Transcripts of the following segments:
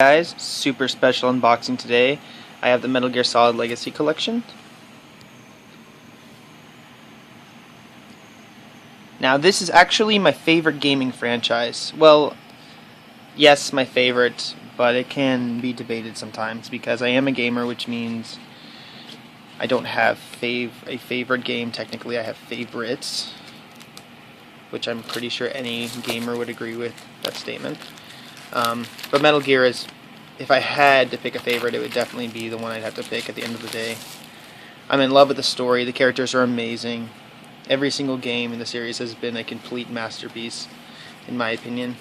Guys, super special unboxing today. I have the Metal Gear Solid Legacy Collection. Now this is actually my favorite gaming franchise. Well, yes, my favorite, but it can be debated sometimes because I am a gamer, which means I don't have a favorite game. Technically I have favorites, which I'm pretty sure any gamer would agree with that statement. But Metal Gear is, if I had to pick a favorite, it would definitely be the one I'd have to pick at the end of the day. I'm in love with the story, the characters are amazing. Every single game in the series has been a complete masterpiece, in my opinion.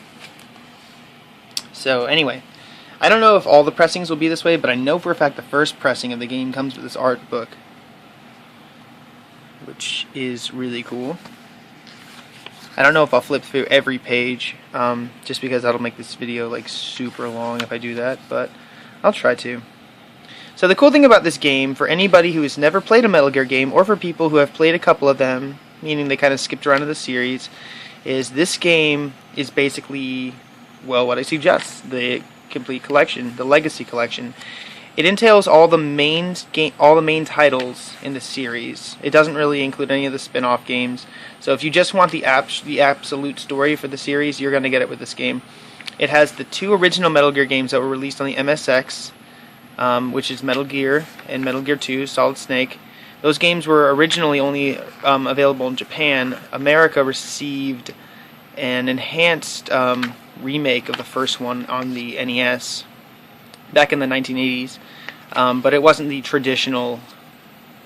So anyway, I don't know if all the pressings will be this way, but I know for a fact the first pressing of the game comes with this art book, which is really cool. I don't know if I'll flip through every page, just because that'll make this video like super long if I do that, but I'll try to. So the cool thing about this game, for anybody who has never played a Metal Gear game, or for people who have played a couple of them, meaning they kind of skipped around in the series, is this game is basically, well, what I suggest, the complete collection, the Legacy Collection. It entails all the main titles in the series. It doesn't really include any of the spin-off games. So if you just want the absolute story for the series, you're going to get it with this game. It has the two original Metal Gear games that were released on the MSX, which is Metal Gear and Metal Gear 2, Solid Snake. Those games were originally only available in Japan. America received an enhanced remake of the first one on the NES back in the 1980s, but it wasn't the traditional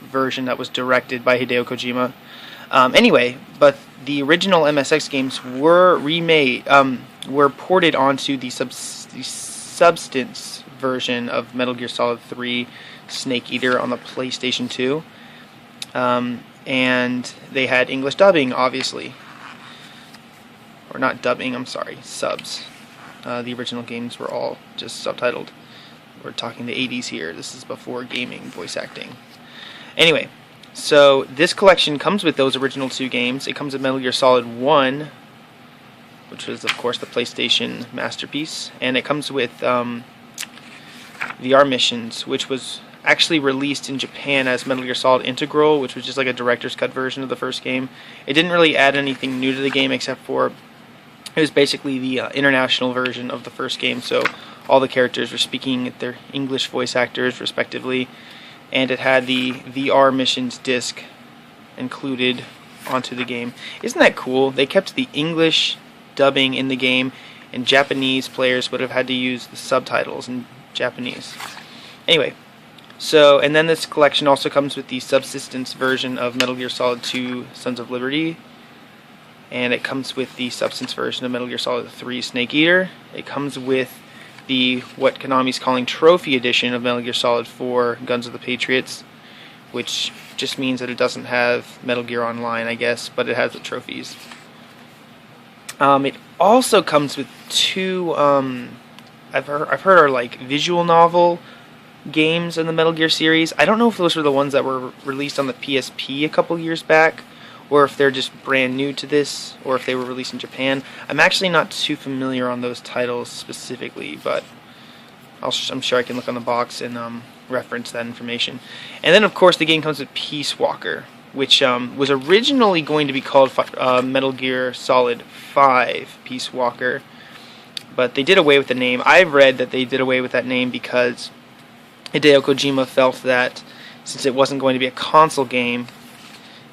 version that was directed by Hideo Kojima. Anyway, but the original MSX games were remade, were ported onto the substance version of Metal Gear Solid 3 Snake Eater on the PlayStation 2, and they had English dubbing, obviously. Or not dubbing, I'm sorry, subs. The original games were all just subtitled. We're talking the 80s here. This is before gaming, voice acting. Anyway, so this collection comes with those original two games. It comes with Metal Gear Solid 1, which was, of course, the PlayStation masterpiece. And it comes with VR Missions, which was actually released in Japan as Metal Gear Solid Integral, which was just like a director's cut version of the first game. It didn't really add anything new to the game except for it was basically the international version of the first game, so all the characters were speaking their English voice actors respectively, and it had the VR Missions disc included onto the game. Isn't that cool? They kept the English dubbing in the game, and Japanese players would have had to use the subtitles in Japanese. Anyway, so, and then this collection also comes with the subsistence version of Metal Gear Solid 2 Sons of Liberty, and it comes with the substance version of Metal Gear Solid 3 Snake Eater. It comes with the, what Konami's calling Trophy Edition of Metal Gear Solid 4 Guns of the Patriots, which just means that it doesn't have Metal Gear Online, I guess, but it has the trophies. It also comes with two, I've heard are like visual novel games in the Metal Gear series. I don't know if those were the ones that were released on the PSP a couple years back, or if they're just brand new to this, or if they were released in Japan. I'm actually not too familiar on those titles specifically, but I'm sure I can look on the box and reference that information. And then, of course, the game comes with Peace Walker, which was originally going to be called Metal Gear Solid 5 Peace Walker, but they did away with the name. I've read that they did away with that name because Hideo Kojima felt that since it wasn't going to be a console game,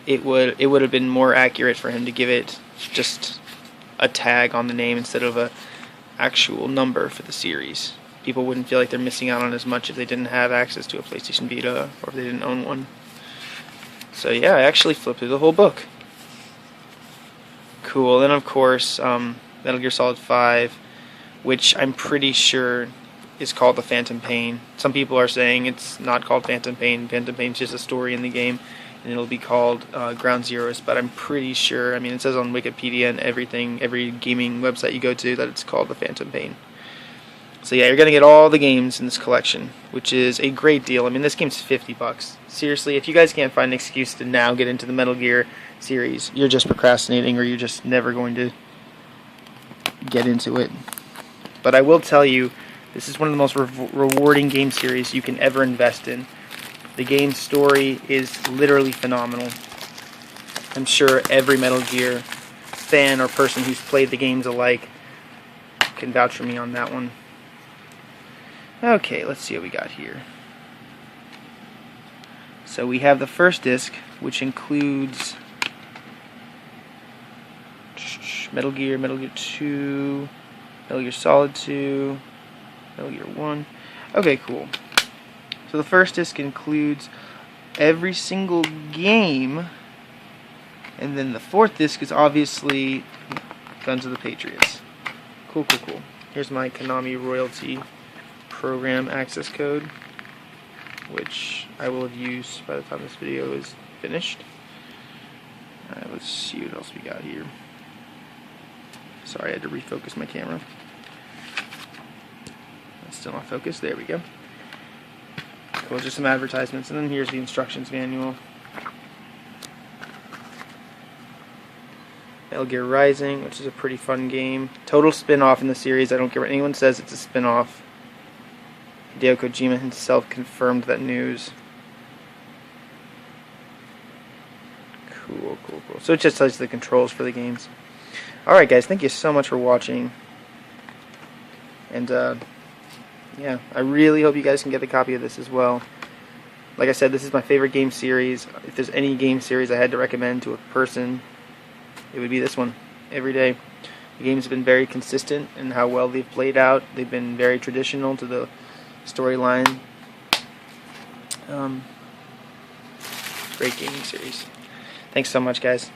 it would have been more accurate for him to give it just a tag on the name instead of a actual number for the series. People wouldn't feel like they're missing out on as much if they didn't have access to a PlayStation Vita or if they didn't own one. So yeah, I actually flipped through the whole book. Cool. And of course, Metal Gear Solid 5, which I'm pretty sure is called the Phantom Pain. Some people are saying it's not called Phantom Pain. Phantom Pain's just a story in the game, and it'll be called Ground Zeroes, but I'm pretty sure, I mean, it says on Wikipedia and everything, every gaming website you go to, that it's called the Phantom Pain. So yeah, you're going to get all the games in this collection, which is a great deal. I mean, this game's $50. Seriously, if you guys can't find an excuse to now get into the Metal Gear series, you're just procrastinating, or you're just never going to get into it. But I will tell you, This is one of the most rewarding game series you can ever invest in. The game's story is literally phenomenal. I'm sure every Metal Gear fan or person who's played the games alike can vouch for me on that one. Okay, let's see what we got here. So we have the first disc, which includes Metal Gear 2, Metal Gear Solid 2, Metal Gear 1. Okay, cool. So the first disc includes every single game, and then the fourth disc is obviously Guns of the Patriots. Cool, cool, cool. Here's my Konami royalty program access code, which I will have used by the time this video is finished. Alright, let's see what else we got here. Sorry, I had to refocus my camera. It's still not focused. There we go. Cool, just some advertisements, and then here's the instructions manual. Metal Gear Rising, which is a pretty fun game. Total spin-off in the series. I don't care what anyone says, it's a spin-off. Hideo Kojima himself confirmed that news. Cool, cool, cool. So it just tells you the controls for the games. Alright guys, thank you so much for watching. And yeah, I really hope you guys can get a copy of this as well. Like I said, this is my favorite game series. If there's any game series I had to recommend to a person, it would be this one, every day. The games have been very consistent in how well they've played out. They've been very traditional to the storyline. Great gaming series. Thanks so much, guys.